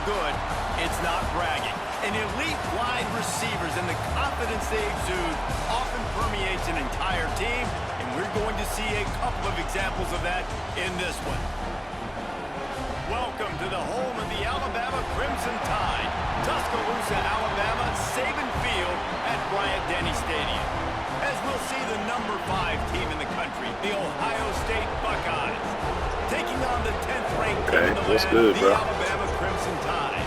good, it's not bragging. And elite wide receivers and the confidence they exude often permeates an entire team, and we're going to see a couple of examples of that in this one. Welcome to the home of the Alabama Crimson Tide, Tuscaloosa, Alabama, Saban Field at Bryant-Denny Stadium. As we'll see the number 5 team in the country, the Ohio State Buckeyes, taking on the 10th-ranked team in the land, the Alabama Crimson Tide.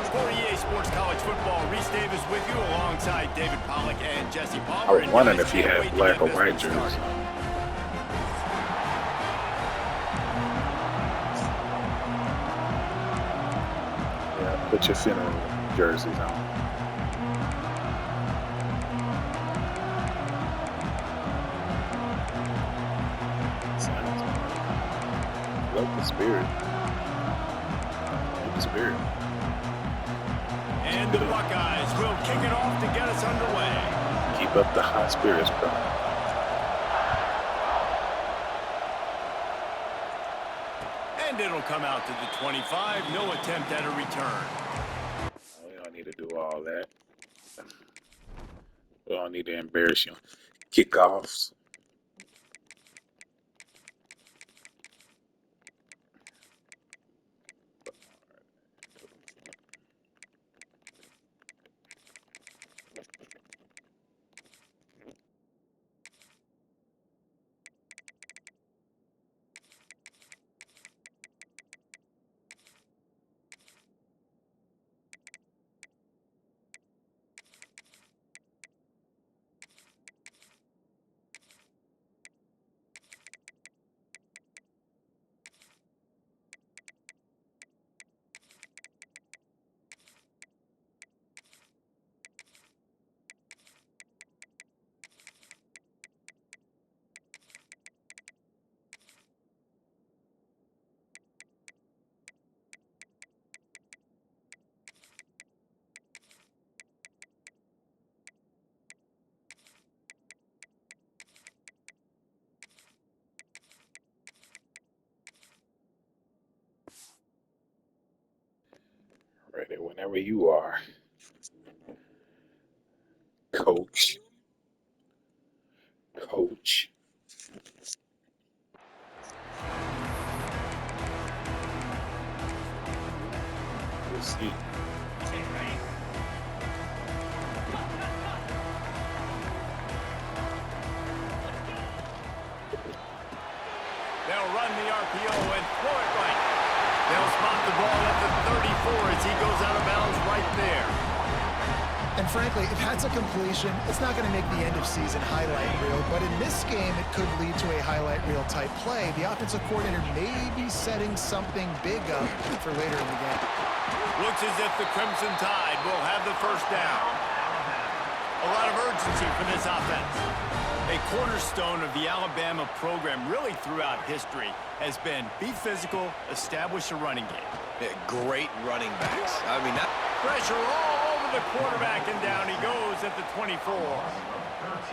For EA Sports College Football, Reese Davis with you alongside David Pollack and Jesse Palmer. I was wondering if he had black or white jerseys. Yeah, put your center jerseys on. Love the spirit. Love the spirit. And the Buckeyes will kick it off to get us underway. Keep up the high spirits, bro. And it'll come out to the 25. No attempt at a return. We don't need to do all that. We don't need to embarrass you. Kickoffs. Ready whenever you are, Coach. Coach. We'll see. They'll run the RPO and throw it right. They'll spot the ball at the 34 as he goes out of bounds right there. And frankly, if that's a completion, it's not going to make the end-of-season highlight reel. But in this game, it could lead to a highlight reel type play. The offensive coordinator may be setting something big up for later in the game. Looks as if the Crimson Tide will have the first down. A lot of urgency for this offense. A cornerstone of the Alabama program really throughout history has been be physical, establish a running game. Yeah, great running backs. I mean, that Pressure all over the quarterback, and down he goes at the 24.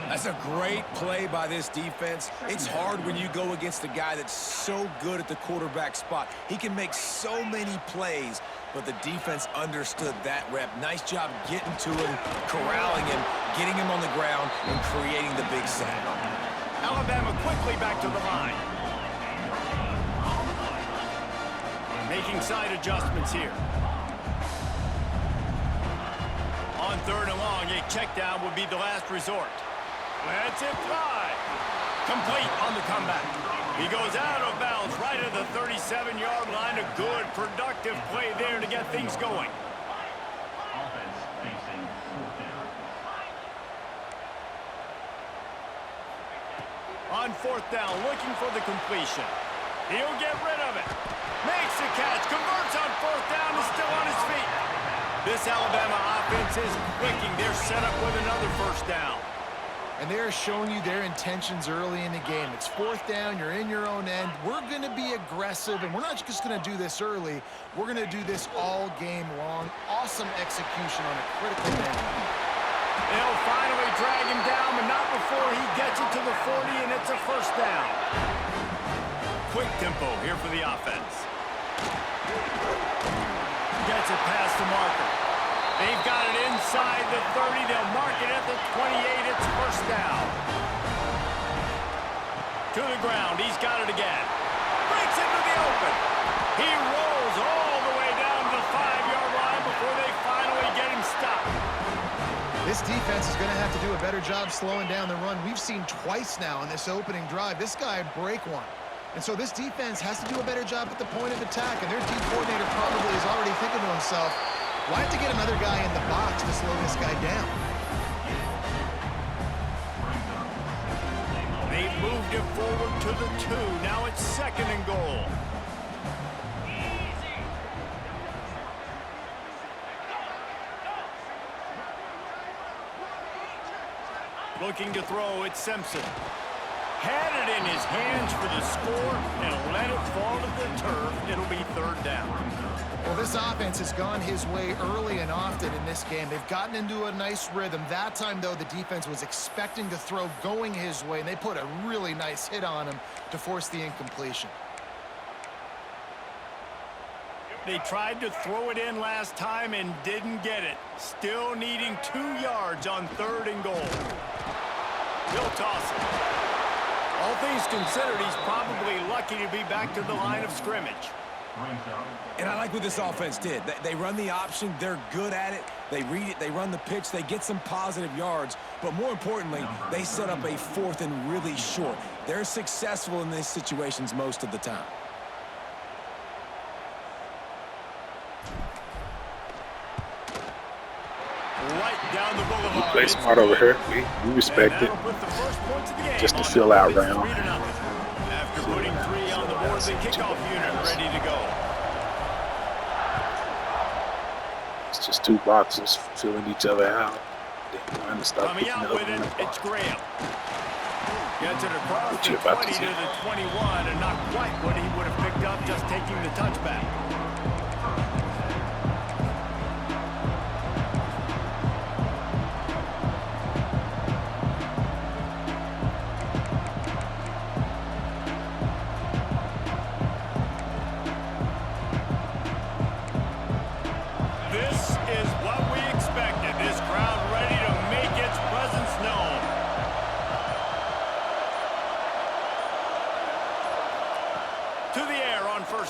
That's a great play by this defense. It's hard when you go against a guy that's so good at the quarterback spot. He can make so many plays, but the defense understood that rep. Nice job getting to him, corralling him, getting him on the ground, and creating the big sack. Alabama quickly back to the line. Making side adjustments here. On 3rd and long, a check down would be the last resort. Let's it fly. Complete on the comeback. He goes out of bounds right at the 37-yard line. A good, productive play there to get things going. On 4th down, looking for the completion. He'll get rid of it. Makes the catch, converts on 4th down, is still on his feet. This Alabama offense is clicking. They're set up with another first down. And they're showing you their intentions early in the game. It's 4th down, you're in your own end. We're going to be aggressive, and we're not just going to do this early. We're going to do this all game long. Awesome execution on a critical moment. They'll finally drag him down, but not before he gets it to the 40, and it's a first down. Quick tempo here for the offense. Gets it They've got it inside the 30. They'll mark it at the 28. It's first down. To the ground. He's got it again. Breaks into the open. He rolls all the way down to the 5-yard line before they finally get him stopped. This defense is going to have to do a better job slowing down the run. We've seen twice now in this opening drive. This guy break one. And so this defense has to do a better job at the point of attack. And their D coordinator probably is already thinking to himself, why have to get another guy in the box to slow this guy down? They've moved it forward to the 2. Now it's 2nd and goal. Looking to throw, it's Simpson. Had it in his hands for the score and let it fall to the turf. It'll be 3rd down. Well, this offense has gone his way early and often in this game. They've gotten into a nice rhythm. That time, though, the defense was expecting to throw going his way, and they put a really nice hit on him to force the incompletion. They tried to throw it in last time and didn't get it. Still needing 2 yards on 3rd and goal. He'll toss it. All things considered, he's probably lucky to be back to the line of scrimmage. And I like what this offense did. They run the option. They're good at it. They read it. They run the pitch. They get some positive yards. But more importantly, they set up a 4th and really short. They're successful in these situations most of the time. Right down the boulevard. We play smart over here. We respect it. Just to fill out round. After putting 3 on the board, the kickoff unit ready to go. It's just 2 boxes filling each other out. Then start Coming out with it, it's Graham. Gets it across the 20 to the 21, and not quite what he would have picked up just taking the touchback.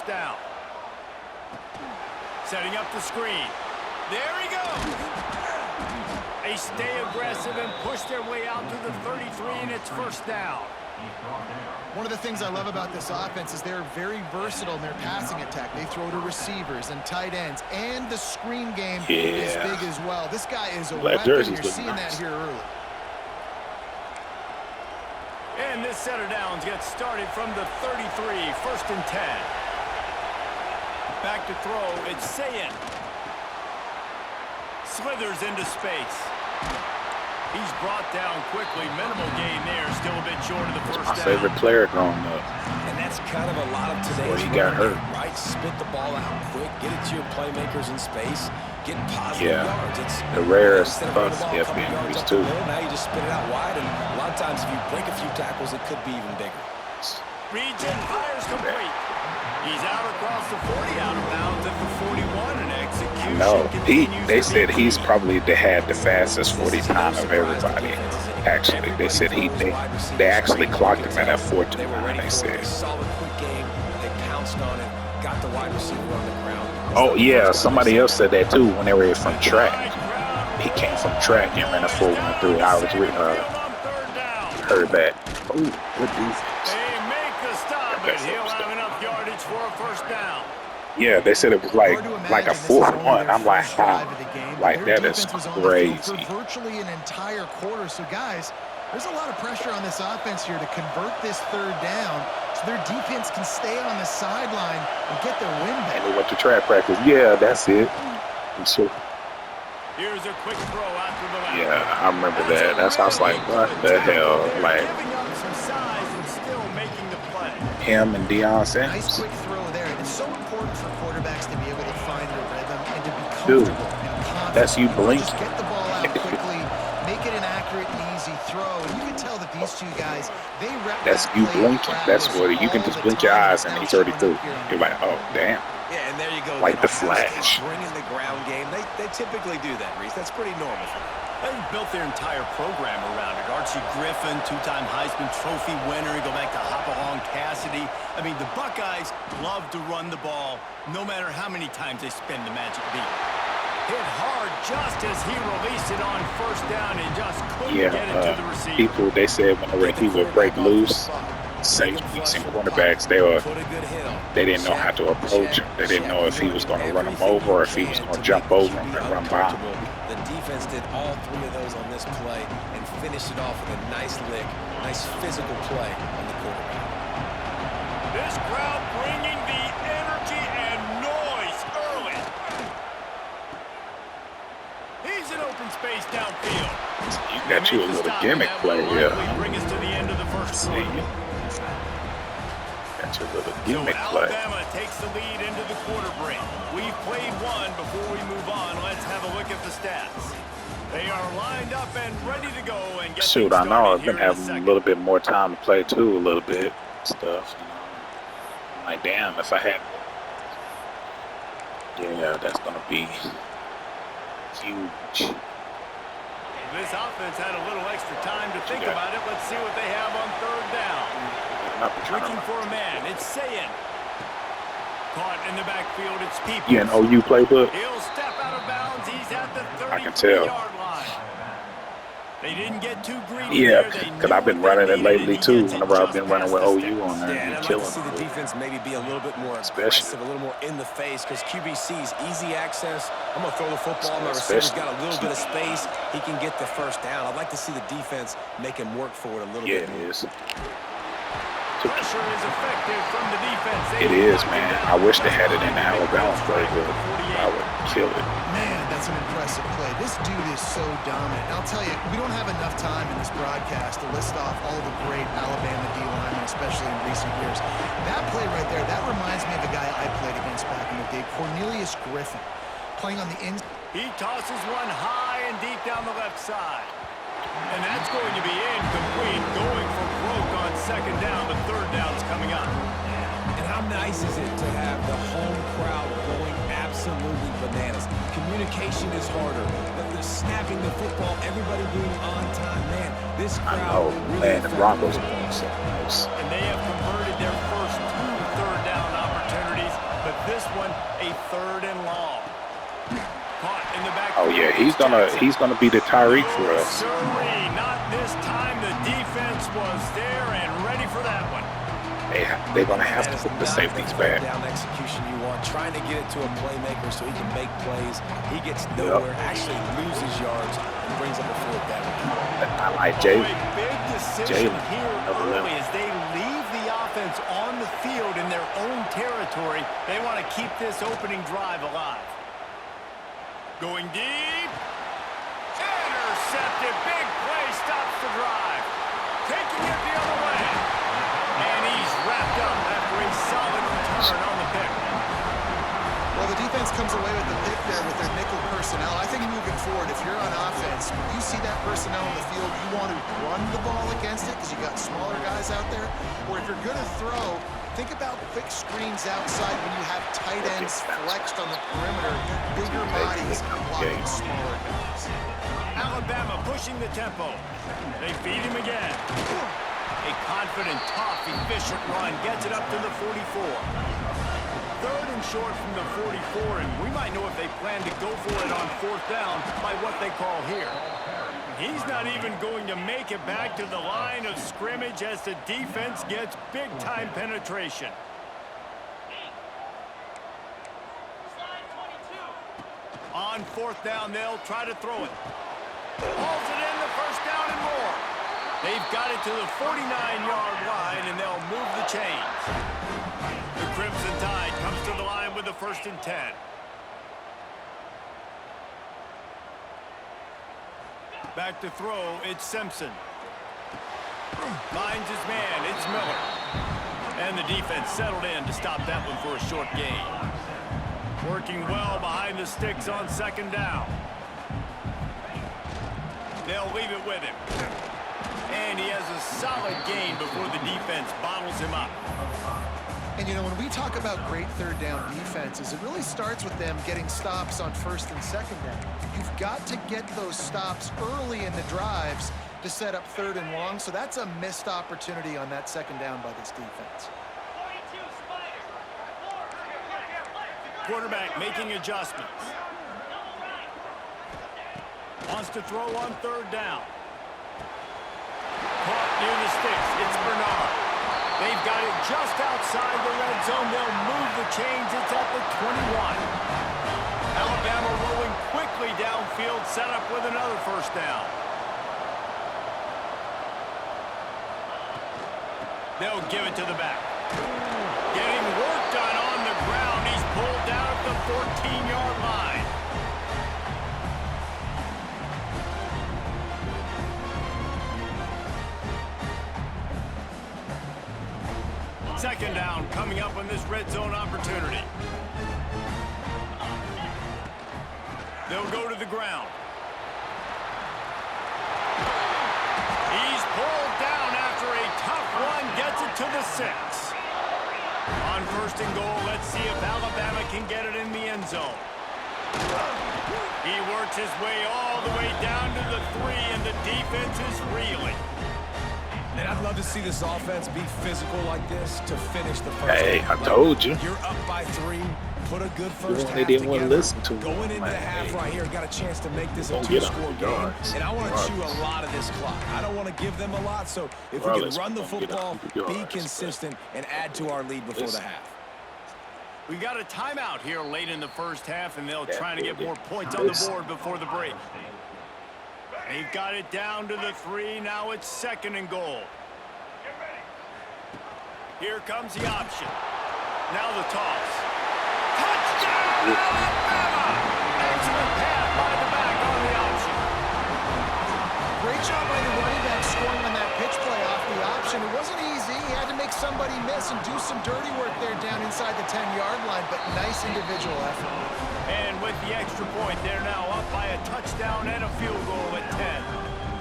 Down. Setting up the screen. There he goes. They stay aggressive and push their way out to the 33, and it's first down. One of the things I love about this offense is they're very versatile in their passing attack. They throw to receivers and tight ends, and the screen game is big as well. This guy is a weapon. You're seeing that here early. And this set of downs gets started from the 33, 1st and 10. Back to throw, it's Sayin. Slithers into space. He's brought down quickly. Minimal gain there. Still a bit short of the first down. My favorite player growing up. And that's kind of a lot of today's he got hurt. Right? Spit the ball out quick. Get it to your playmakers in space. Get positive yards. It's the rarest of FBs too. Now you just spit it out wide, and a lot of times if you break a few tackles, it could be even bigger. Reads and fires complete. He's out across the 40, out of bounds at the 41, and execution. No, they said he's probably had the fastest 40 time of everybody. Actually, they said they actually clocked him at 4.29. They said. Solid quick game. They pounced on it. Got the wide receiver on the ground. Oh yeah, somebody else said that too when they were from track. He came from track and ran a 4.13. I was heard that. Oh, good defense. But he'll have enough yardage for a first down. Yeah, they said it was like a 4-1. I'm like, how? Like, that is crazy. For virtually an entire quarter. So, guys, there's a lot of pressure on this offense here to convert this 3rd down so their defense can stay on the sideline and get their win back. And they went to track practice. Yeah, that's it. And so, here's a quick throw after the line. yeah, I remember that. That's how I was like, what the hell? Like, him and Deion Sanders. Nice quick throw there. And it's so important for quarterbacks to be able to find their rhythm and to be comfortable and confident. That's you blinking. Just get the ball out quickly, make it an accurate and easy throw. And you can tell that these two guys, they rep. That's you blinking. That's what you can just blink your eyes and he's already through. You're like, oh, damn. Yeah, and there you go. Like the Ohio State Flash. bringing the ground game. They typically do that, Reese. That's pretty normal for them. They've built their entire program around it. Archie Griffin, two-time Heisman Trophy winner. You go back to Hopalong Cassidy. I mean, the Buckeyes love to run the ball no matter how many times they spin the magic beat. Hit hard just as he released it on first down and just couldn't get it to the receiver. People, they said whenever he would break loose, safeties and cornerbacks, they didn't know how to approach him. They didn't know if he was going to run him over or if he was going to jump over him and run by him. The defense did all three of those on this play and finished it off with a nice lick, nice physical play on the quarterback. This crowd bringing the energy and noise early. He's in open space downfield. You got you a little gimmick play here. Bring us to the end of the first quarter. Got you a little gimmick play. Alabama takes the lead into the quarter break. We've played one. Before we move on, let's have a look at the stats. They are lined up and ready to go. And get Shoot, I know I've been having a little bit more time to play too, a little bit stuff. You know. I'm like, damn, if I had, yeah, that's gonna be huge. This offense had a little extra time to think about it. Let's see what they have on third down. Looking for a man. It's Sayin. Caught in the backfield. It's People. You an OU playbook? He'll step out of bounds. He's at the 33-yard line. They didn't get too greedy. Yeah, because I've been running it lately too. Whenever I've been running with OU on there, Yeah, and and I'd like killing to see the them. defense maybe be a little bit more aggressive, a little more in the face, because QBC's easy access. I'm going to throw the football. My receiver's got a little bit of space. He can get the first down. I'd like to see the defense make him work for it a little bit. Yeah, it is. Pressure is effective from the defense. It is, man. I wish they had it in the Alabama playbook. I would kill it. Man, that's an impressive play. This dude is so dominant. And I'll tell you, we don't have enough time in this broadcast to list off all the great Alabama D-linemen, especially in recent years. That play right there, that reminds me of a guy I played against back in the day, Cornelius Griffin, playing on the inside. He tosses one high and deep down the left side. And that's going to be incomplete, going for broke on second down, but third down's coming up. And how nice is it to have the home crowd going absolutely bananas? Communication is harder, but the snapping the football, everybody being on time, man, this I crowd know, really man. The Broncos are doing so nice. And they have converted their first two third down opportunities, but this one a third and long. Caught in the back. Oh yeah, he's gonna be the Tyreek for us. Siree, not this time. The defense was there and ready for that one. They're gonna have to put the safeties back. Down execution you want, trying to get it to a playmaker so he can make plays. He gets nowhere, actually loses yards, and brings up a fourth down. I like Jalen. Big decision Jalen. here early as they leave the offense on the field in their own territory. They want to keep this opening drive alive. Going deep. Intercepted. Big play stops the drive. Taking it the other way. And he's wrapped up after a solid return on the pick. Well, the defense comes away with the pick there with their nickel personnel. I think moving forward, if you're on offense, when you see that personnel on the field, you want to run the ball against it because you got smaller guys out there. Or if you're going to throw, think about quick screens outside when you have tight ends flexed on the perimeter, bigger bodies blocking smaller guys. Alabama pushing the tempo. They feed him again. A confident, tough, efficient run gets it up to the 44. Third and short from the 44, and we might know if they plan to go for it on fourth down by what they call here. He's not even going to make it back to the line of scrimmage as the defense gets big-time penetration. On fourth down, they'll try to throw it. Hauls it in, the first down and more. They've got it to the 49-yard line, and they'll move the chains. The Crimson Tide comes to the line with the 1st and 10. Back to throw, it's Simpson. Finds his man, it's Miller. And the defense settled in to stop that one for a short gain. Working well behind the sticks on second down. They'll leave it with him. And he has a solid gain before the defense bottles him up. And, you know, when we talk about great third down defenses, it really starts with them getting stops on first and second down. You've got to get those stops early in the drives to set up third and long, so that's a missed opportunity on that second down by this defense. Quarterback making adjustments. Wants to throw on third down. Caught near the sticks. It's Bernard. They've got it just outside the red zone. They'll move the chains. It's at the 21. Alabama rolling quickly downfield, set up with another first down. They'll give it to the back. Getting work done on the ground. He's pulled down at the 14-yard line. Second down coming up on this red zone opportunity. They'll go to the ground. He's pulled down after a tough run, gets it to the 6. On first and goal, let's see if Alabama can get it in the end zone. He works his way all the way down to the 3, and the defense is reeling. And I'd love to see this offense be physical like this to finish the first Hey, half. I told you. You're up by 3. Put a good first They half didn't want to together. listen to him. Going into Man, the half hey. right here, got a chance to make this a Don't get 2-score 100 game. yards. And I want to chew a Regardless. lot of this clock. I don't want to give them a lot, so if we can Regardless, run the don't get football, 100 be yards, consistent, and add to our lead before the Listen. half. We've got a timeout here late in the first half, and they'll Yeah, try to get more points on the board before the break. They've got it down to the 3. Now it's second and goal. Here comes the option. Now the toss. Touchdown, Alabama! Excellent pass by the back on the option. Great job by the running back scoring on that pitch play off the option. It wasn't easy. He had to make somebody miss and do some dirty work there down inside the 10-yard line, but nice individual effort. And with the extra point, they're now up by a touchdown and a field goal at 10.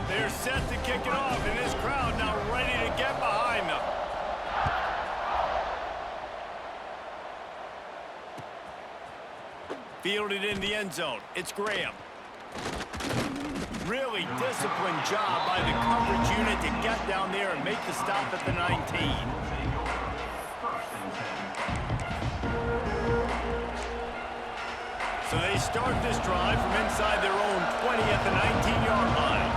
They're set to kick it off, and this crowd now ready to get behind them. Fielded in the end zone. It's Graham. Really disciplined job by the coverage unit to get down there and make the stop at the 19. So they start this drive from inside their own 20 at the 19-yard line.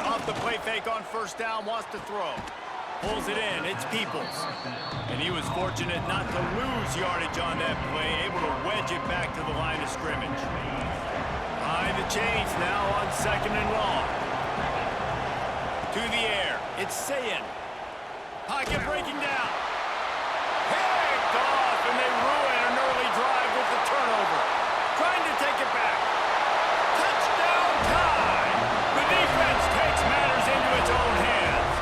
Off the play fake on first down, wants to throw. Pulls it in, it's Peoples. And he was fortunate not to lose yardage on that play, able to wedge it back to the line of scrimmage. Behind the chains now on second and long. To the air, it's Sayin. Pocket breaking down. Picked off, and they ruin an early drive with the turnover. Trying to take it back. Touchdown time! The defense takes matters into its own hands.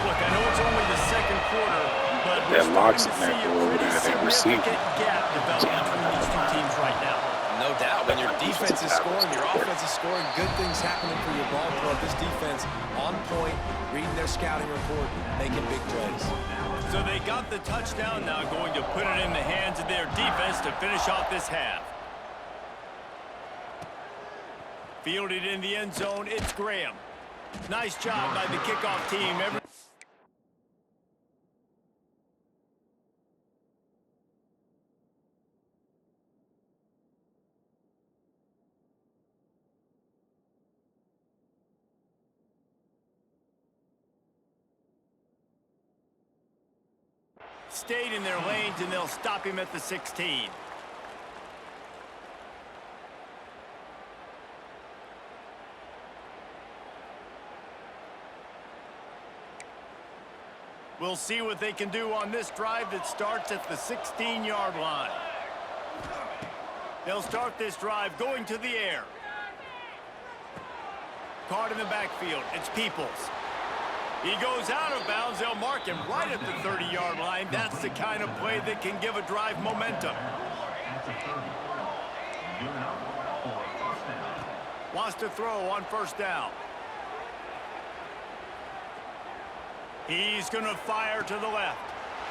Look, I know it's only the second quarter, but That we're locks starting to in that see a boy over pretty there, that receiver. significant gap developing between these two teams right now. No doubt. When your defense is scoring, your offense is scoring, good things happening for your ball club. This defense on point, reading their scouting report, making big plays. So they got the touchdown, now going to put it in the hands of their defense to finish off this half. Fielded in the end zone, it's Graham. Nice job by the kickoff team. Stayed in their lanes, and they'll stop him at the 16. We'll see what they can do on this drive that starts at the 16-yard line. They'll start this drive going to the air. Caught in the backfield. It's Peoples. He goes out of bounds. They'll mark him right at the 30-yard line. That's the kind of play that can give a drive momentum. Wants to throw on first down. He's going to fire to the left.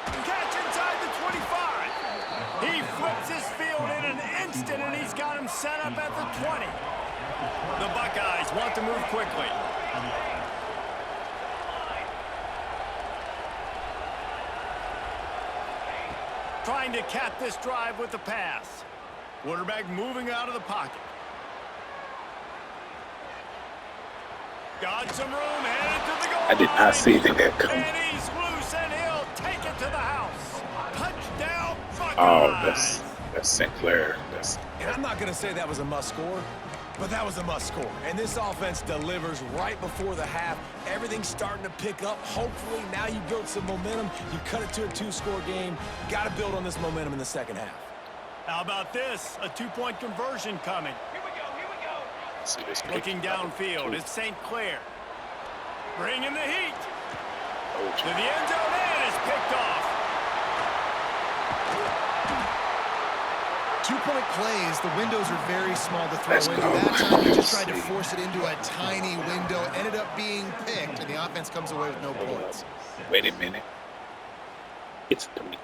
Catch inside the 25. He flips his field in an instant, and he's got him set up at the 20. The Buckeyes want to move quickly. Trying to cap this drive with the pass. Quarterback moving out of the pocket. Got some room, headed to the goal line. I did not see that coming. And he's loose, and he'll take it to the house. Touchdown, Buckeyes. Oh, that's Sinclair. And I'm not going to say that was a must score, but that was a must score. And this offense delivers right before the half. Everything's starting to pick up. Hopefully, now you build some momentum. You cut it to a 2-score game. Got to build on this momentum in the second half. How about this? A 2-point conversion coming. Here we go. See this Looking downfield, it's St. Clair. Bringing the heat. To the end zone, and it's picked off. 2-point plays, the windows are very small to throw Let's into. go. That time he just tried to force it into a tiny window, ended up being picked, and the offense comes away with no points. Wait a minute. It's 22.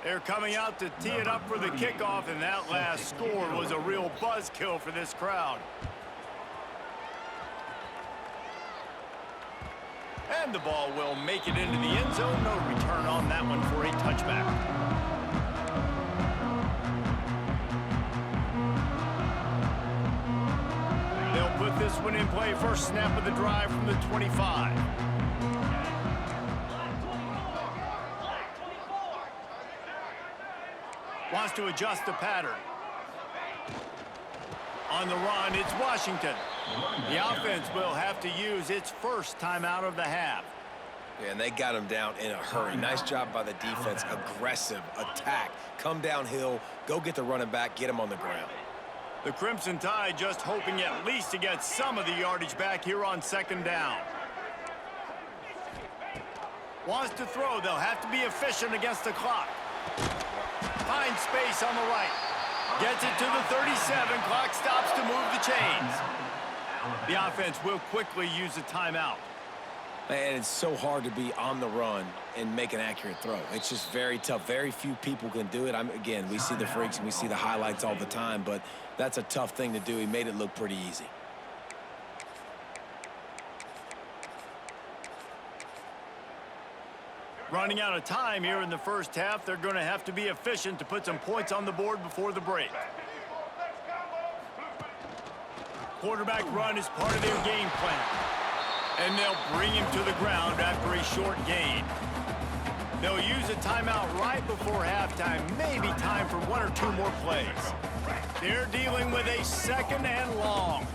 They're coming out to tee it up for the kickoff, and that last score was a real buzzkill for this crowd. And the ball will make it into the end zone. No return on that one for a touchback. They'll put this one in play. First snap of the drive from the 25. Wants to adjust the pattern. On the run, it's Washington. The offense will have to use its first timeout of the half. Yeah, and they got him down in a hurry. Nice job by the defense. Aggressive attack. Come downhill, go get the running back, get him on the ground. The Crimson Tide just hoping at least to get some of the yardage back here on second down. Wants to throw. They'll have to be efficient against the clock. Finds space on the right. Gets it to the 37. Clock stops to move the chains. The offense will quickly use a timeout. And it's so hard to be on the run and make an accurate throw. It's just very tough. Very few people can do it. Again, we see the freaks and we see the highlights all the time, but that's a tough thing to do. He made it look pretty easy. Running out of time here in the first half. They're going to have to be efficient to put some points on the board before the break. Quarterback run is part of their game plan. And they'll bring him to the ground after a short gain. They'll use a timeout right before halftime. Maybe time for one or two more plays. They're dealing with a second and long.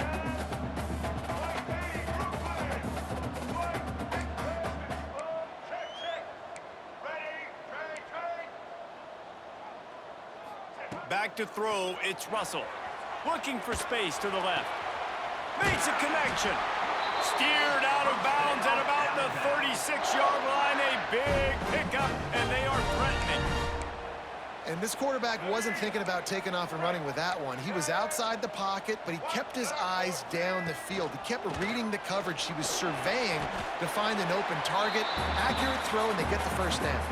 Back to throw, it's Russell. Looking for space to the left. Makes a connection. Steered out of bounds at about the 36-yard line. A big pickup, and they are threatening. And this quarterback wasn't thinking about taking off and running with that one. He was outside the pocket, but he kept his eyes down the field. He kept reading the coverage. He was surveying to find an open target. Accurate throw, and they get the first down.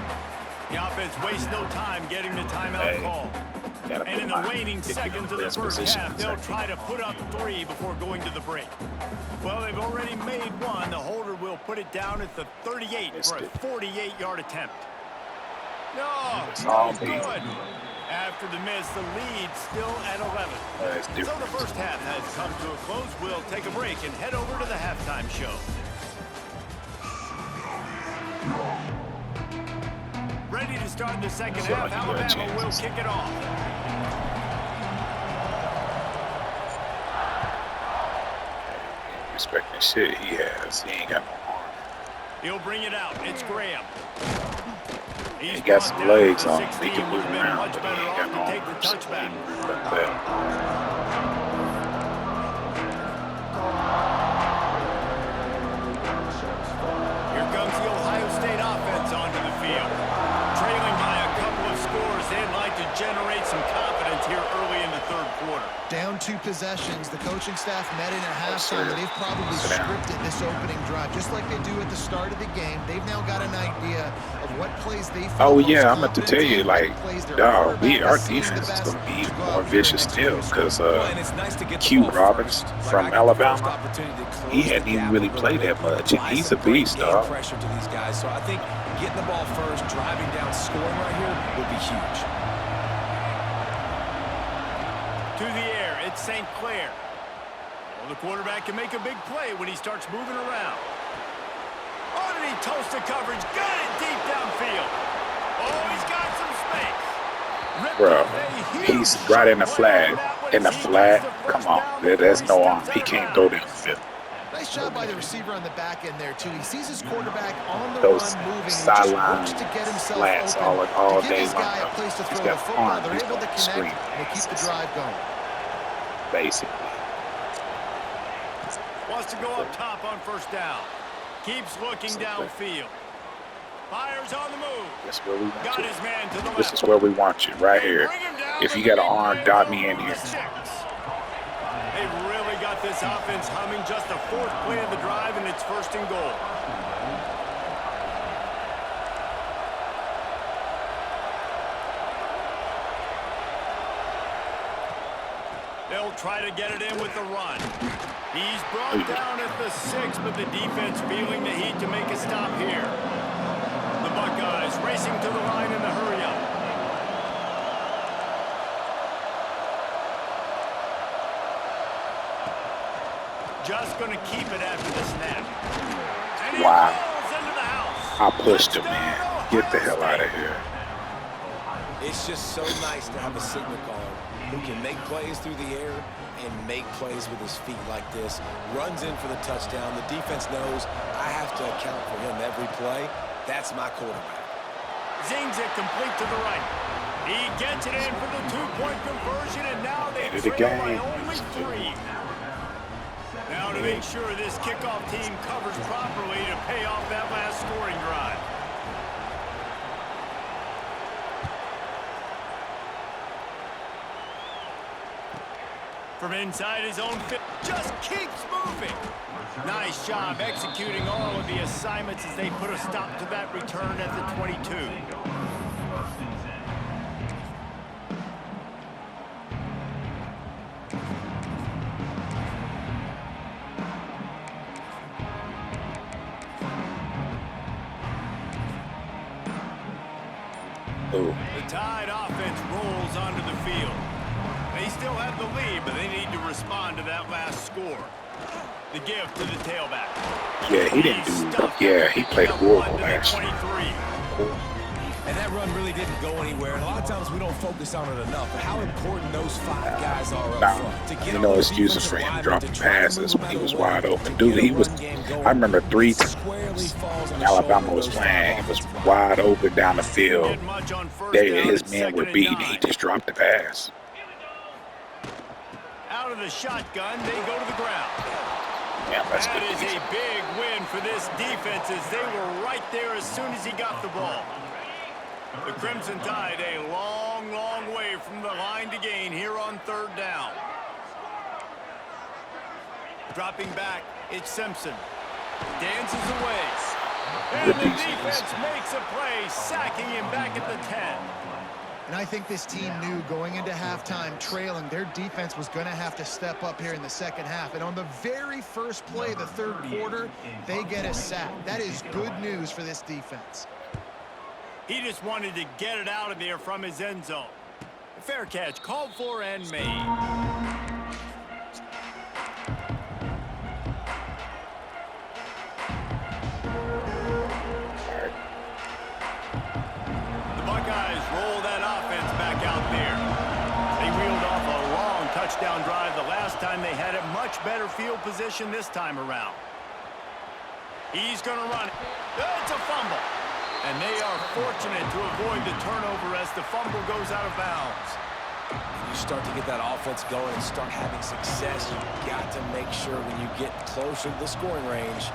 The offense wastes no time getting the timeout call. And in the waning seconds of the first half, they'll try to put up 3 before going to the break. Well, they've already made one. The holder will put it down at the 38 for a 48-yard attempt. No, good. After the miss, the lead still at 11. So the first half has come to a close. We'll take a break and head over to the halftime show. Ready to start the second half. Alabama will kick it off. Respecting shit he has. He ain't got no arm. He'll bring it out. It's Graham. He got some legs on him. He can move around, much but he better ain't got off no to take the arms. touchback. Like that. Here comes the Ohio State offense onto the field. Trailing by a couple of scores, they'd like to generate some confidence here early in the third quarter. Down 2 possessions, the coaching staff met in at halftime. sir. They've probably Sit down. scripted this opening drive, just like they do at the start of the game. They've now got an idea of what plays they feel Oh most yeah, I'm about to confident tell you, in, what like, plays their dog, quarterback our is seeing the defense is best gonna be to go more out here vicious and still, execute. because Well, and it's nice to get the Q ball Roberts first. Like, from I get the first Alabama, opportunity to close he the hadn't even gap really a little played bit, that much, and apply he's a some great beast, game dog. pressure to these guys. So I think getting the ball first, driving down, scoring right here would be huge. To the air, it's St. Clair. Well, the quarterback can make a big play when he starts moving around. Underneath toasted coverage, got it deep downfield. Oh, he's got some space. Ripped Bro, off a huge he's right in the play flat. on that one In the as he flat, gets the come first on, down there's before he no arm. steps He out of can't throw bounds. that field. Nice job by the receiver on the back end there, too. He sees his quarterback on the Those run moving. He just sideline works to get himself flats open. all To give day this guy a long. place to He's throw got the football, arm. they're He's able to going to connect screen, and they keep the drive going. basically. Wants to go up top on first down. Keeps looking downfield. Fires on the move. That's where we want Got you. his man to the This left. is where we want you, right They here. bring him down If to you the got an big arm, play dot me over in the here. 6. They've really got this offense humming. Just the fourth play of the drive, and it's first and goal. They'll try to get it in with the run. He's brought down at the 6, but the defense feeling the heat to make a stop here. The Buckeyes racing to the line in the hurry-up. Just going to keep it after the snap. And he Wow. rolls into the house. I pushed him, man. Get the hell out of here. It's just so nice to have a signal caller who can make plays through the air and make plays with his feet like this. Runs in for the touchdown. The defense knows I have to account for him every play. That's my quarterback. Zings it complete to the right. He gets it in for the two-point conversion, and now they End of the trail by game. only 3. Now to make sure this kickoff team covers properly to pay off that last scoring drive. From inside his own fit, just keeps moving. Nice job executing all of the assignments as they put a stop to that return at the 22. Ooh. The Tide offense rolls onto the field. They still have the lead, but they need to respond to that last score. The give to the tailback. Yeah, he didn't do. Yeah, he played horrible last year. 23. And that run really didn't go anywhere. And a lot of times we don't focus on it enough. But how important those 5 guys are up Now, front. To get you on know, those excuses for defensive him linemen dropping to try to passes move when he them was out of the way, wide to open. get Dude, a he was. run game I going. remember 3 Squarely times falls on the Alabama shoulder of was those playing. He was offensive linemen. wide open down the field. Get much on first They, down, his it's men were 2nd and beating. 9. He just dropped the pass. Out of the shotgun, they go to the ground. Yeah, that's That good. is a big win for this defense as they were right there as soon as he got the ball. The Crimson Tide a long, long way from the line to gain here on 3rd down. Dropping back, it's Simpson. Dances away. And the defense makes a play, sacking him back at the 10. And I think this team knew going into halftime trailing, their defense was going to have to step up here in the second half. And on the very first play of the 3rd quarter, they get a sack. That is good news for this defense. He just wanted to get it out of there from his end zone. Fair catch, called for and made. The Buckeyes roll that offense back out there. They reeled off a long touchdown drive the last time they had it. Much better field position this time around. He's going to run it. It's a fumble. And they are fortunate to avoid the turnover as the fumble goes out of bounds. You start to get that offense going and start having success, you've got to make sure when you get closer to the scoring range,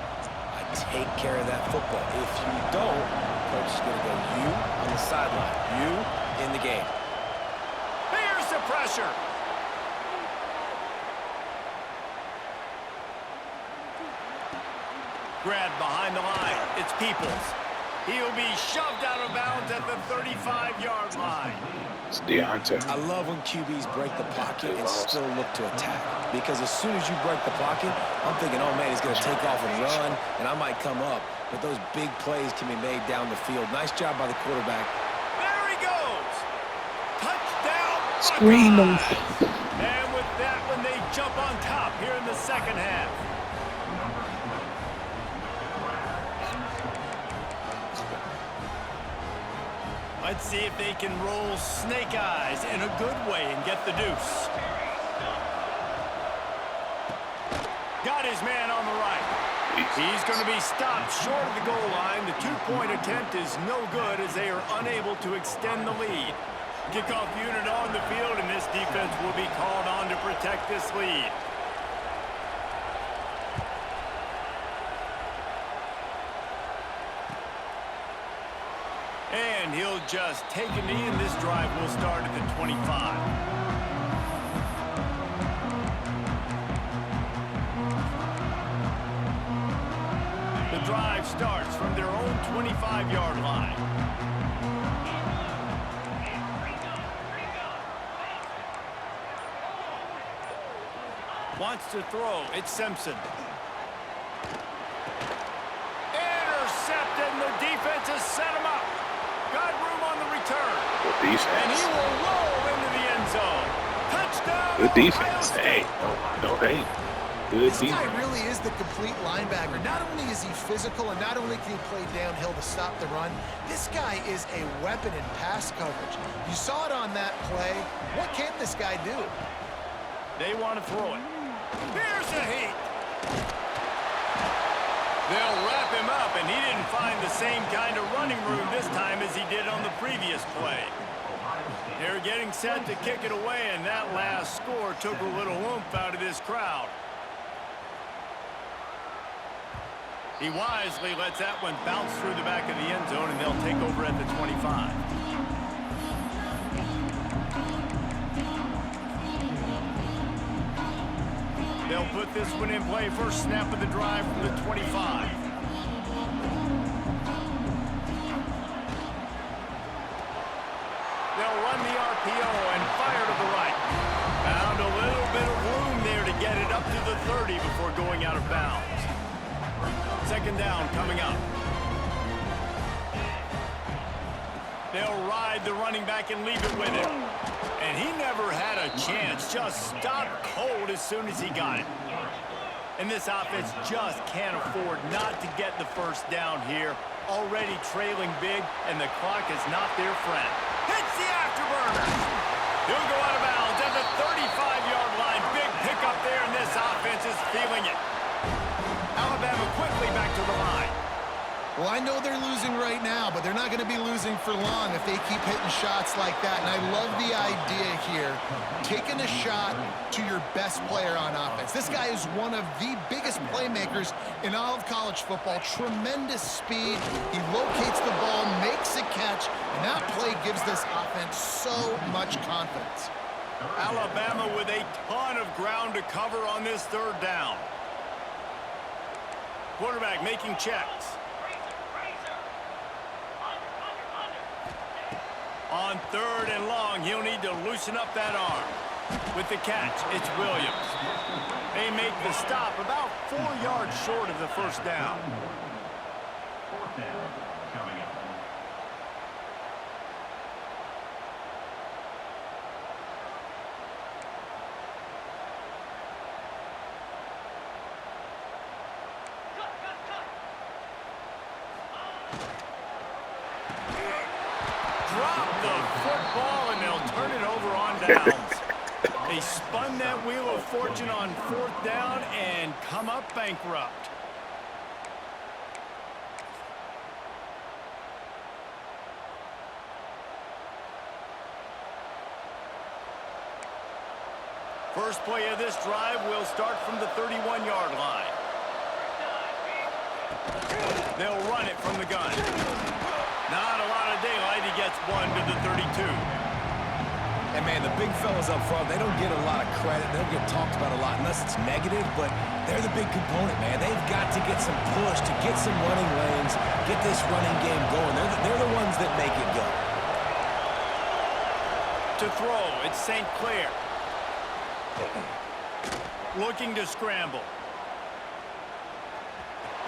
take care of that football. If you don't, coach is going to go you on the sideline, you in the game. Here's the pressure. Grabbed behind the line. It's Peoples. He'll be shoved out of bounds at the 35-yard line. It's Deontay. I love when QBs break the pocket and still look to attack. Because as soon as you break the pocket, I'm thinking, oh, man, he's going to take off and run, and I might come up. But those big plays can be made down the field. Nice job by the quarterback. There he goes. Touchdown. Screen them. And with that one, they jump on top here in the second half. Let's see if they can roll snake eyes in a good way and get the deuce. Got his man on the right. He's going to be stopped short of the goal line. The two-point attempt is no good as they are unable to extend the lead. Kickoff unit on the field, and this defense will be called on to protect this lead. And he'll just take a knee, and this drive will start at the 25. The drive starts from their own 25-yard line. Wants to throw. It's Simpson. Intercepted, and the defense has set him up. Got room on the return. Good defense. And he will roll into the end zone. Touchdown. Good defense. Hey, no hate. Good This defense. guy really is the complete linebacker. Not only is he physical and not only can he play downhill to stop the run, this guy is a weapon in pass coverage. You saw it on that play. What can this guy do? They want to throw it. There's a heat. They'll wrap him up, and he didn't find the same kind of running room this time as he did on the previous play. They're getting set to kick it away, and that last score took a little oomph out of this crowd. He wisely lets that one bounce through the back of the end zone, and they'll take over at the 25. They'll put this one in play. First snap of the drive from the 25. They'll run the RPO and fire to the right. Found a little bit of room there to get it up to the 30 before going out of bounds. Second down coming up. They'll ride the running back and leave it with him. And he never had a chance. Just stopped cold as soon as he got it. And this offense just can't afford not to get the first down here. Already trailing big, and the clock is not their friend. Hits the afterburner. He'll go out of bounds at the 35-yard line. Big pickup there, and this offense is feeling it. Alabama quickly back to the line. Well, I know they're losing right now, but they're not going to be losing for long if they keep hitting shots like that. And I love the idea here, taking a shot to your best player on offense. This guy is one of the biggest playmakers in all of college football. Tremendous speed. He locates the ball, makes a catch, and that play gives this offense so much confidence. Alabama with a ton of ground to cover on this third down. Quarterback making checks. On third and long, he'll need to loosen up that arm. With the catch, it's Williams. They make the stop about 4 yards short of the first down. Fourth down coming up. Drop the football, and they'll turn it over on downs. They spun that wheel of fortune on fourth down and come up bankrupt. First play of this drive will start from the 31-yard line. They'll run it from the gun. Not a lot of daylight. He gets one to the 32. And, man, the big fellas up front, they don't get a lot of credit. They don't get talked about a lot unless it's negative, but they're the big component, man. They've got to get some push, to get some running lanes, get this running game going. They're the ones that make it go. To throw, it's St. Clair. Looking to scramble.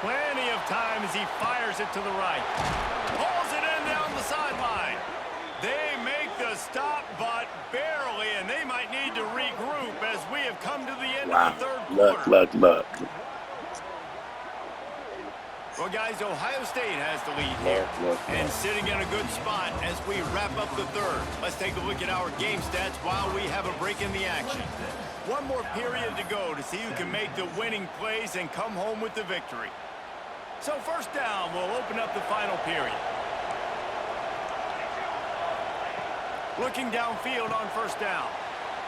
Plenty of time as he fires it to the right. Pulls it in down the sideline. They make the stop, but barely, and they might need to regroup as we have come to the end of the third quarter. Look. Well, guys, Ohio State has the lead here and sitting in a good spot as we wrap up the third. Let's take a look at our game stats while we have a break in the action. One more period to go to see who can make the winning plays and come home with the victory. So first down, we'll open up the final period. Looking downfield on first down.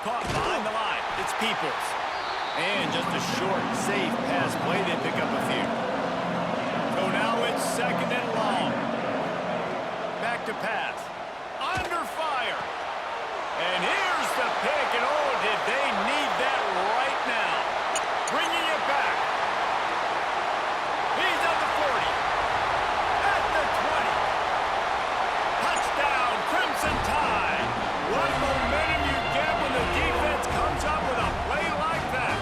Caught behind the line. It's Peoples. And just a short, safe pass play. They pick up a few. So now it's second and long. Back to pass. Under fire. And here's the pick. And oh, did they need that right now. Bringing it back. He's at the 40. At the 20. Touchdown, Crimson Tide. What momentum you get when the defense comes up with a play like that.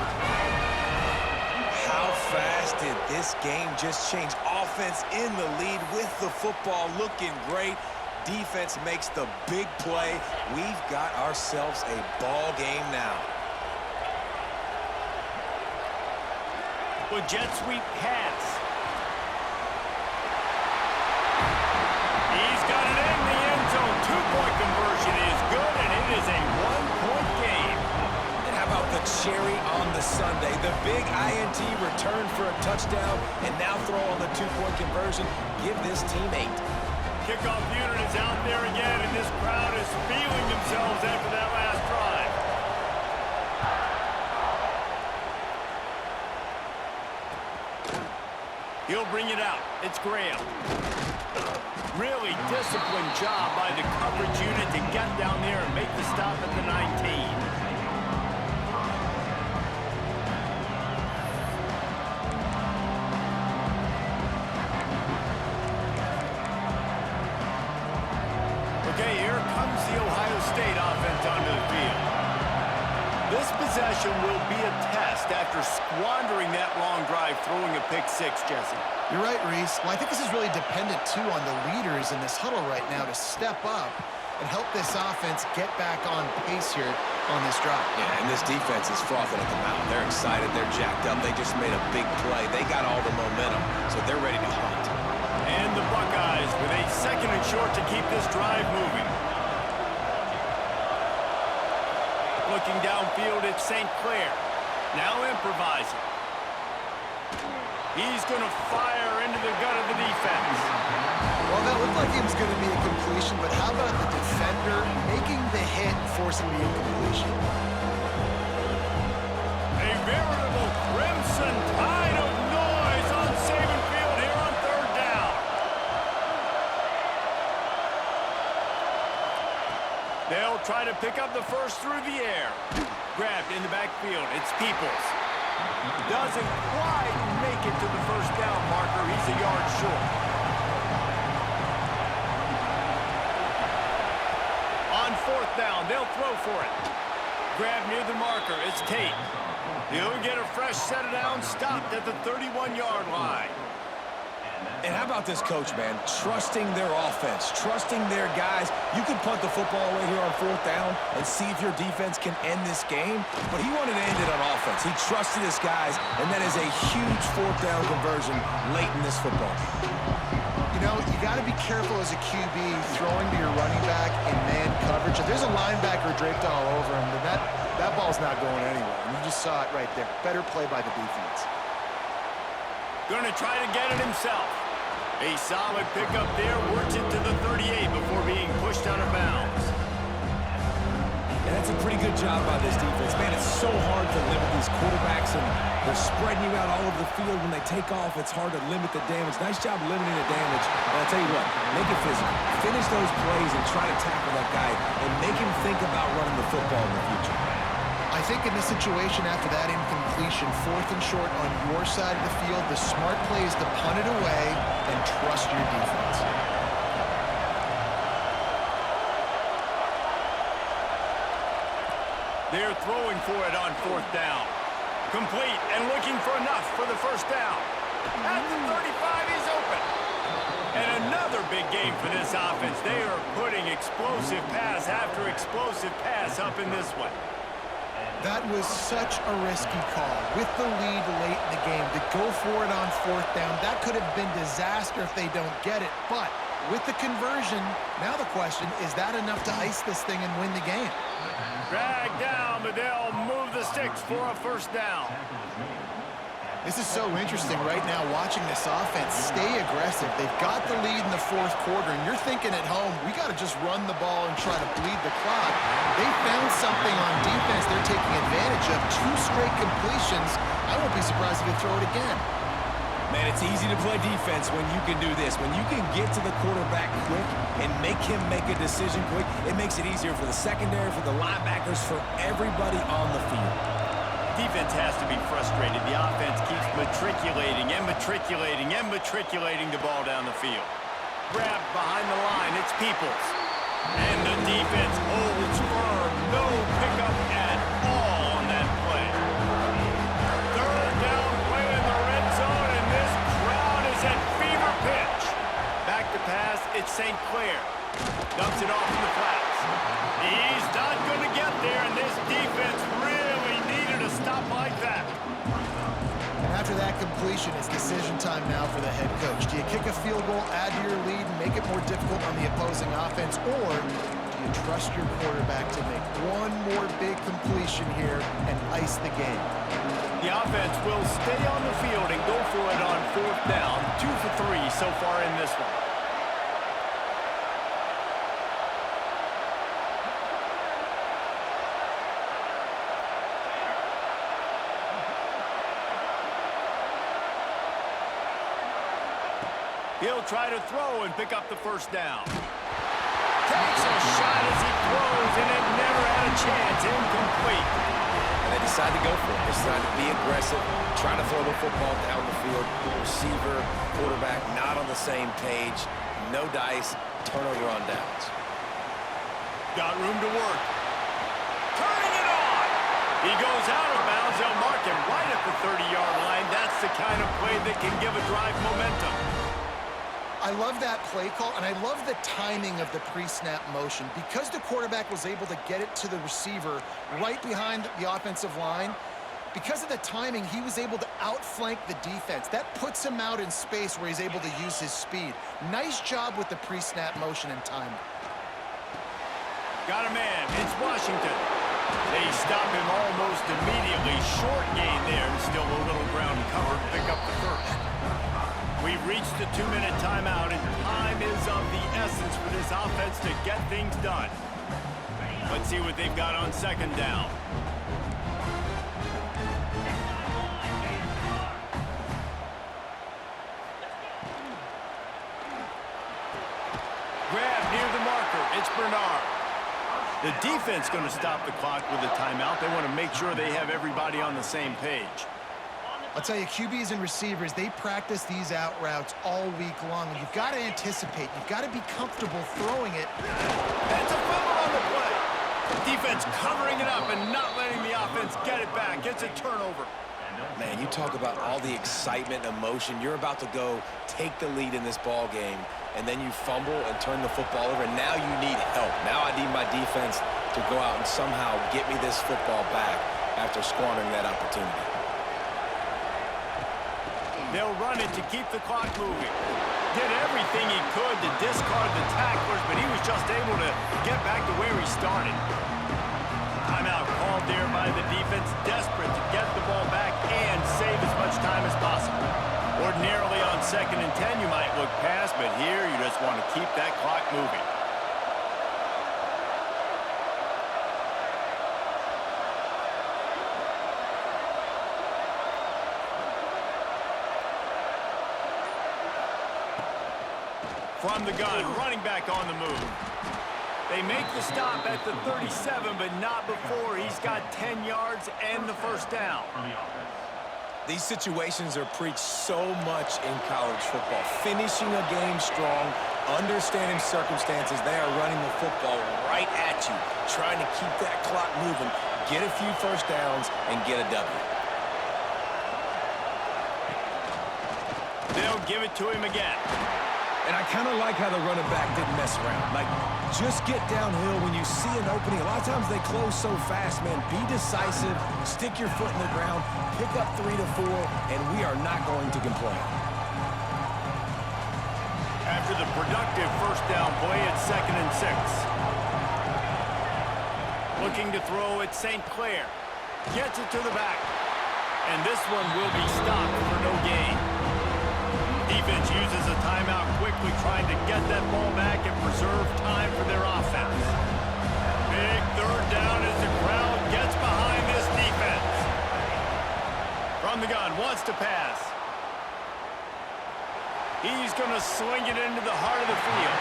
How fast did this game just change? Offense in the lead with the football looking great. Defense makes the big play. We've got ourselves a ball game now. With jet sweep pass. He's got it in the end zone. Two-point conversion is good, and it is a one-point game. And how about the cherry on the sundae? The big INT return for a touchdown, and now throw on the two-point conversion. Give this team 8. Kickoff unit is out there again, and this crowd is feeling themselves after that last drive. He'll bring it out. It's Graham. Really disciplined job by the coverage unit to get down there and make the stop at the 19. Okay, here comes the Ohio State offense onto the field. This possession will be a test after squandering that long drive, throwing a pick six, Jesse. You're right, Reese. Well, I think this is really dependent, too, on the leaders in this huddle right now to step up and help this offense get back on pace here on this drive. Yeah, and this defense is frothing at the mouth. They're excited. They're jacked up. They just made a big play. They got all the momentum, so they're ready to hunt. And the Buckeyes with a second and short to keep this drive moving. Looking downfield at St. Clair. Now improvising. He's going to fire into the gut of the defense. Well, that looked like it was going to be a completion, but how about the defender making the hit and forcing the incompletion? A veritable crimson tide of noise on Saban Field here on third down. They'll try to pick up the first through the air. Grabbed in the backfield. It's Peoples. Doesn't quite make it to the first down marker. He's a yard short. On fourth down, they'll throw for it. Grab near the marker. It's Tate. He'll get a fresh set of downs, stopped at the 31-yard line. And how about this coach, man? Trusting their offense, trusting their guys. You can punt the football away here on fourth down and see if your defense can end this game, but he wanted to end it on offense. He trusted his guys, and that is a huge fourth down conversion late in this football game. You know, you got to be careful as a QB throwing to your running back in man coverage. If there's a linebacker draped all over him, then that ball's not going anywhere. And you just saw it right there. Better play by the defense. Going to try to get it himself. A solid pickup there, works it to the 38 before being pushed out of bounds. And that's a pretty good job by this defense. Man, it's so hard to limit these quarterbacks, and they're spreading you out all over the field. When they take off, it's hard to limit the damage. Nice job limiting the damage. And I'll tell you what, make it physical. Finish those plays and try to tackle that guy and make him think about running the football in the future. I think in this situation, after that incompletion, 4th and short on your side of the field, the smart play is to punt it away and trust your defense. They're throwing for it on 4th down. Complete and looking for enough for the first down. At the 35, he's open. And another big game for this offense. They are putting explosive pass after explosive pass up in this one. That was such a risky call. With the lead late in the game, to go for it on 4th down, that could have been disaster if they don't get it. But with the conversion, now the question, is that enough to ice this thing and win the game? Drag down, but they'll move the sticks for a first down. This is so interesting right now watching this offense stay aggressive. They've got the lead in the 4th quarter, and you're thinking at home, we got to just run the ball and try to bleed the clock. They found something on defense they're taking advantage of. 2 straight completions. I won't be surprised if they throw it again. Man, it's easy to play defense when you can do this. When you can get to the quarterback quick and make him make a decision quick, it makes it easier for the secondary, for the linebackers, for everybody on the field. Defense has to be frustrated. The offense keeps matriculating and matriculating and matriculating the ball down the field. Grabbed behind the line, it's Peoples. And the defense holds firm. No pickup at all on that play. 3rd down play in the red zone, and this crowd is at fever pitch. Back to pass, it's St. Clair. Dumps it off in the flats. He's not going to get there, and this defense really needed a stop like that. And after that completion, it's decision time now for the head coach. Do you kick a field goal, add to your lead, and make it more difficult on the opposing offense, or do you trust your quarterback to make one more big completion here and ice the game? The offense will stay on the field and go for it on 4th down. 2 for 3 so far in this one. He'll try to throw and pick up the first down. Takes a shot as he throws, and it never had a chance. Incomplete. And they decide to go for it. They decide to be aggressive, try to throw the football down the field. Receiver, quarterback, not on the same page. No dice, turnover on downs. Got room to work. Turning it on. He goes out of bounds. They'll mark him right at the 30-yard line. That's the kind of play that can give a drive momentum. I love that play call, and I love the timing of the pre-snap motion. Because the quarterback was able to get it to the receiver right behind the offensive line, because of the timing, he was able to outflank the defense. That puts him out in space where he's able to use his speed. Nice job with the pre-snap motion and timing. Got a man. It's Washington. They stop him almost immediately. Short gain there, and still a little ground cover to pick up the first. We've reached the 2-minute timeout, and time is of the essence for this offense to get things done. Let's see what they've got on 2nd down. Grab near the marker. It's Bernard. The defense going to stop the clock with a timeout. They want to make sure they have everybody on the same page. I'll tell you, QBs and receivers, they practice these out routes all week long. You've got to anticipate. You've got to be comfortable throwing it. It's a fumble on the play. Defense covering it up and not letting the offense get it back. It's a turnover. Man, you talk about all the excitement and emotion. You're about to go take the lead in this ball game, and then you fumble and turn the football over. Now you need help. Now I need my defense to go out and somehow get me this football back after squandering that opportunity. They'll run it to keep the clock moving. Did everything he could to discard the tacklers, but he was just able to get back to where he started. Timeout called there by the defense, desperate to get the ball back and save as much time as possible. Ordinarily on 2nd and 10, you might look past, but here you just want to keep that clock moving. From the gun, running back on the move. They make the stop at the 37, but not before he's got 10 yards and the first down. These situations are preached so much in college football. Finishing a game strong, understanding circumstances. They are running the football right at you, trying to keep that clock moving, get a few first downs, and get a W. They'll give it to him again. And I kind of like how the running back didn't mess around. Like, just get downhill when you see an opening. A lot of times they close so fast, man. Be decisive, stick your foot in the ground, pick up 3 to 4, and we are not going to complain. After the productive first down play, it's 2nd and 6. Looking to throw at St. Clair. Gets it to the back. And this one will be stopped for no gain. Defense uses a timeout quickly, trying to get that ball back and preserve time for their offense. Big third down as the crowd gets behind this defense. From the gun, wants to pass. He's going to swing it into the heart of the field.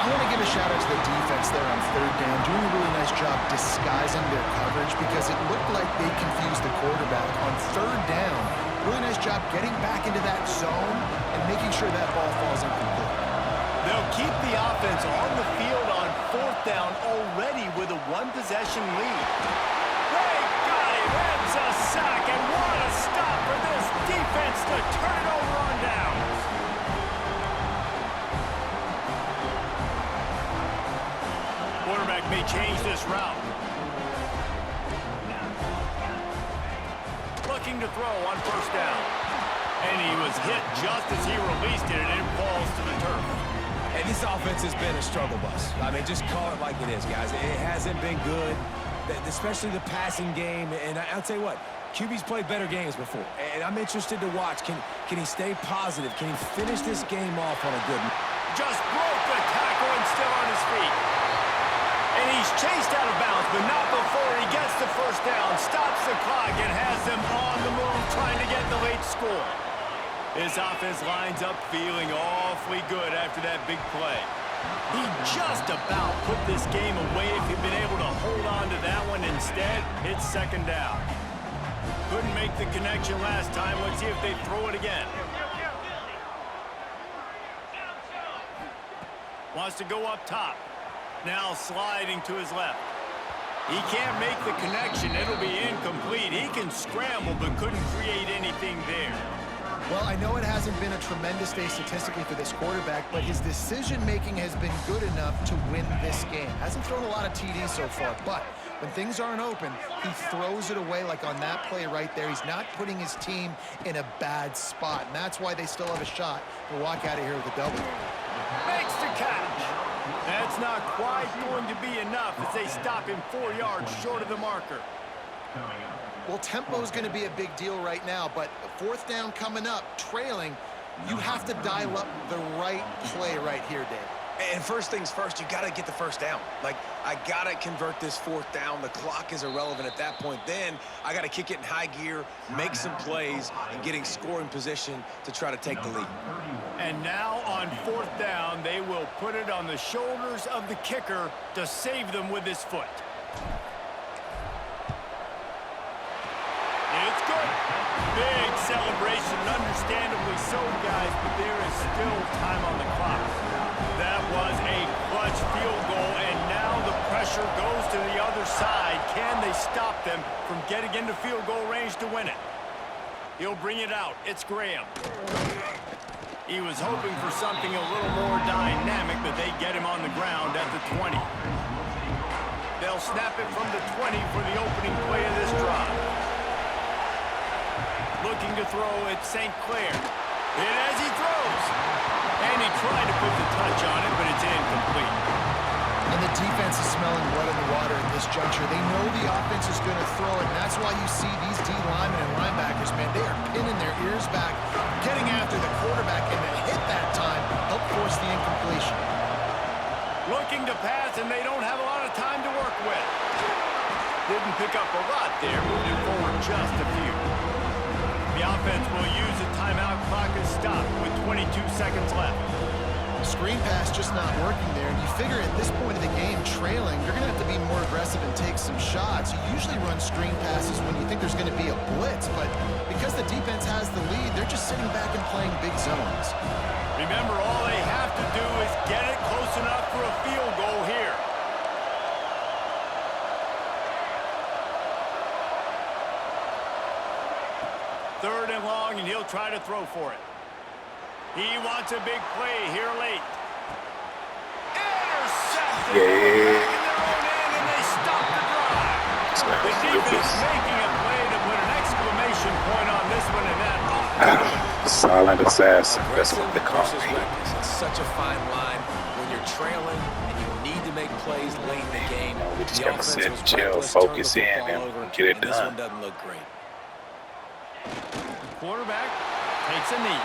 I want to give a shout out to the defense there on third down, doing a really nice job disguising their coverage because it looked like they confused the quarterback on third down. Really nice job getting back into that zone and making sure that ball falls incomplete. They'll keep the offense on the field on fourth down already with a one-possession lead. They got him. It's a sack, and what a stop for this defense to turn it over on downs. Quarterback may change this route. Looking to throw on first down. And he was hit just as he released it, and it falls to the turf. And this offense has been a struggle bus. I mean, just call it like it is, guys. It hasn't been good, especially the passing game. And I'll tell you what, QB's played better games before. And I'm interested to watch. Can he stay positive? Can he finish this game off on a good note? Just broke the tackle and still on his feet. And he's chased out of bounds, but not before he gets the first down, stops the clock, and has them on the move trying to get the late score. His offense lines up feeling awfully good after that big play. He just about put this game away if he'd been able to hold on to that one. Instead, it's 2nd down. Couldn't make the connection last time. Let's see if they throw it again. Wants to go up top. Now sliding to his left. He can't make the connection. It'll be incomplete. He can scramble, but couldn't create anything there. Well, I know it hasn't been a tremendous day statistically for this quarterback, but his decision-making has been good enough to win this game. Hasn't thrown a lot of TDs so far, but when things aren't open, he throws it away like on that play right there. He's not putting his team in a bad spot, and that's why they still have a shot to walk out of here with a W. Makes the catch. That's not quite going to be enough as they stop him 4 yards short of the marker. Well, tempo is going to be a big deal right now, but fourth down coming up, trailing, you have to dial up the right play right here, Dave. And first things first, you got to get the first down. Like, I got to convert this fourth down. The clock is irrelevant at that point. Then I got to kick it in high gear, make some plays, and getting scoring position to try to take the lead. And now on fourth down, they will put it on the shoulders of the kicker to save them with his foot. It's good. Big celebration, understandably so, guys, but there is still time on the clock. That was a clutch field goal, and now the pressure goes to the other side. Can they stop them from getting into field goal range to win it? He'll bring it out. It's Graham. He was hoping for something a little more dynamic, but they get him on the ground at the 20. They'll snap it from the 20 for the opening play of this drive. Looking to throw at St. Clair. And as he throws, and he tried to put the touch on it, but it's incomplete. And the defense is smelling blood in the water at this juncture. They know the offense is going to throw it, and that's why you see these D linemen and linebackers, man, they are pinning their ears back, getting after the quarterback, and the hit that time helped force the incompletion. Looking to pass, and they don't have a lot of time to work with. Didn't pick up a lot there, moving forward just a few. The offense will use a timeout. Clock is stopped with 22 seconds left. Screen pass just not working there. And you figure at this point of the game, trailing, you're going to have to be more aggressive and take some shots. You usually run screen passes when you think there's going to be a blitz, but because the defense has the lead, they're just sitting back and playing big zones. Remember, all they have to do is get it close enough for a field goal here. Third and long, and he'll try to throw for it. He wants a big play here late. Intercepted! Yeah. Back in their own end, and they stop the drive. The defense making a play to put an exclamation point on this one, and that silent assassin. That's what they call versus me. reckless. It's such a fine line when you're trailing and you need to make plays late in the game. We just The gotta offense sit, was chill, reckless, turned focus the in, football and over, get it and this done. one doesn't look great. quarterback takes a knee.